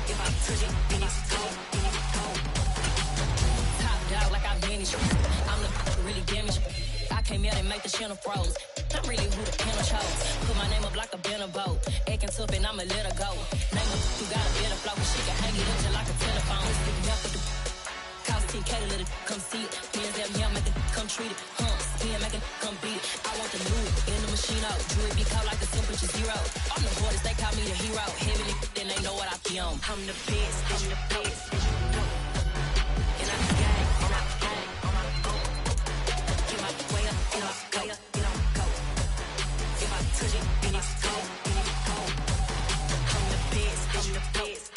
If I touch it, then it's cold, then it's cold. Top dog like I vanished. I'm the really damaged. I came out and make the channel froze. I'm really who the panel chose. Put my name up like a banner boat. Acting tough and I'ma let her go. Name her who got a better flow. She can hang it up just like a telephone. Stick me up with the cost 10K to let it come see it. Hands at me, I make it come treat it. Spin, make it come beat it. I want the new in the machine out. Jewelry be called like the temperature zero. I'm the hardest, they call me the hero. Heavy then they know what I be on. I'm the best, I'm the best. And I got it, and I got it on my own. Get my way up, you know, go, you know, go. If I touch it, then it's cold, then it's cold. I'm the best, I'm the best.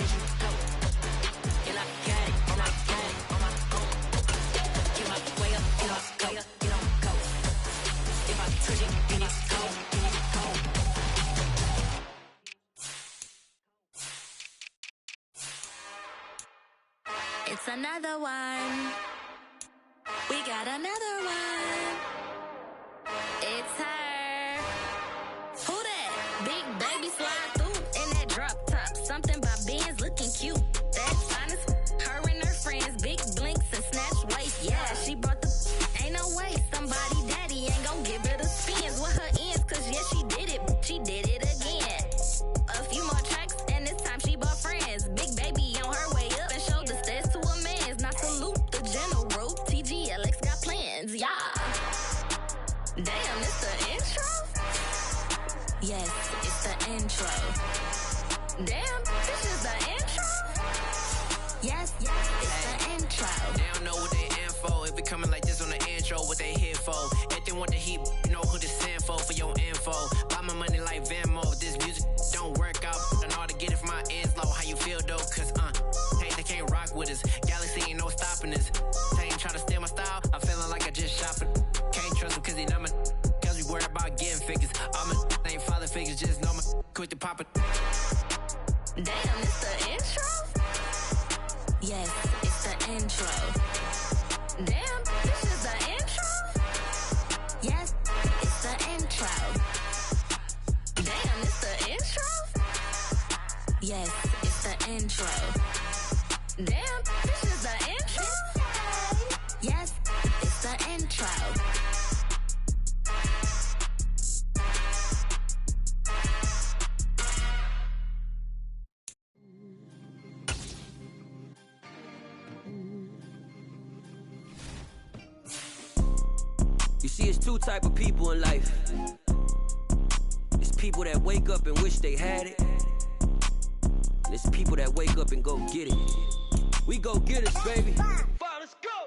And I got it, and I got it on my own. Get my way up, you know, go, you know, go. If I touch it, then it's cold, then it's cold. It's another one. We got another one. It's her. Who that? Big baby slide through in that drop top. Something by Benz looking cute. That's fine as her and her friends. Big blinks and snatch waist. Yeah, she brought the. Ain't no way somebody daddy ain't gon' give her the spins with her ends. Cause yeah, she did it. She did it again. A few more tracks and this time she bought friends. Big baby on her way up and showed the stairs to a man's. Now salute the general. TGLX got plans. Yeah. Damn, it's the intro? Yes, it's the intro. Damn, this is the intro? Yes, it's the intro. They don't know what they in for. If it coming like this on the intro, what they here for? If they want the heat, you know who to send for your info. Buy my money like Venmo. This music don't work out. I know how to get it from my ends low. How you feel though? Cause hey, they can't rock with us. Galaxy ain't no stopping us. They ain't trying to steal my style. I'm feeling like I just shop it. Can't trust him cause he not my. Cause we worried about getting figures. All my ain't father figures. Just know my quick to pop it. Damn, it's the intro? Yes, it's the intro. Damn, this is the intro? Yes, it's the intro. Damn, it's the intro? Yes, it's the intro. Damn, this is the intro? Yes, it's the intro. You see, it's two type of people in life. It's people that wake up and wish they had it. And it's people that wake up and go get it. We go get it, baby.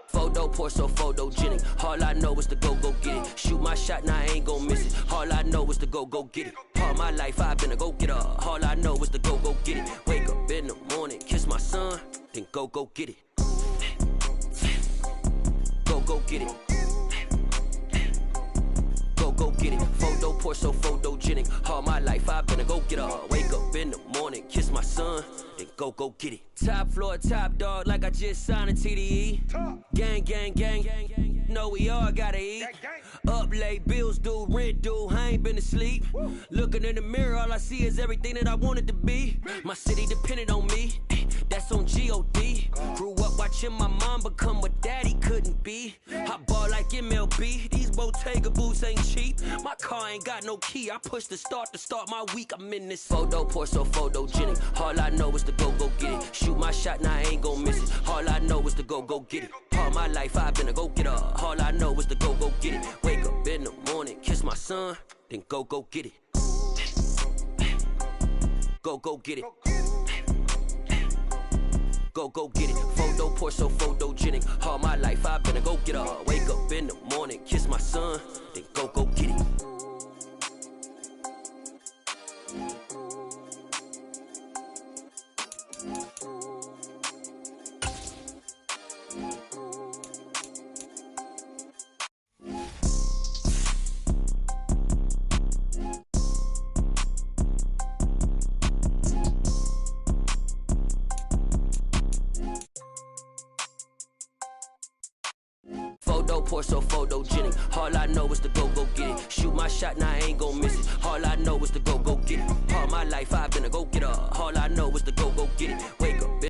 Photo pour so photogenic. All I know is to go get it. Shoot my shot, now I ain't gon' miss it. All I know is to go get it. All my life I've been a go-getter. All I know is to go get it. Wake up in the morning, kiss my son, then go get it. Go get it. Go get it. Photo pour so photogenic. All my life I've been a go-getter. Wake up in the morning, kiss my son, then go get it. Top floor, top dog, like I just signed a TDE. Gang. Know we all gotta eat. Up late, bills due, rent due, I ain't been asleep. Looking in the mirror, all I see is everything that I wanted to be. My city depended on me, that's on G.O.D. Grew up watching my mom become what daddy couldn't be. I ball like MLB, these Bottega boots ain't cheap. My car ain't got no key, I push the start to start my week. I'm in this photo pour so photogenic. All I know is to go get it. Shoot my shot, now I ain't gon' miss it. All I know is to go get it. All my life I've been a go-getter. All I know is to go get it. Wake up in the morning, kiss my son, then go get it. Go get it. Go get it. Photo pour so photogenic. All my life I've been a go-getter. Wake up in the morning, kiss my son, then go get it. dope or so photogenic. All I know is to go get it. Shoot my shot, now I ain't gon' miss it. All I know is to go get it. All my life I've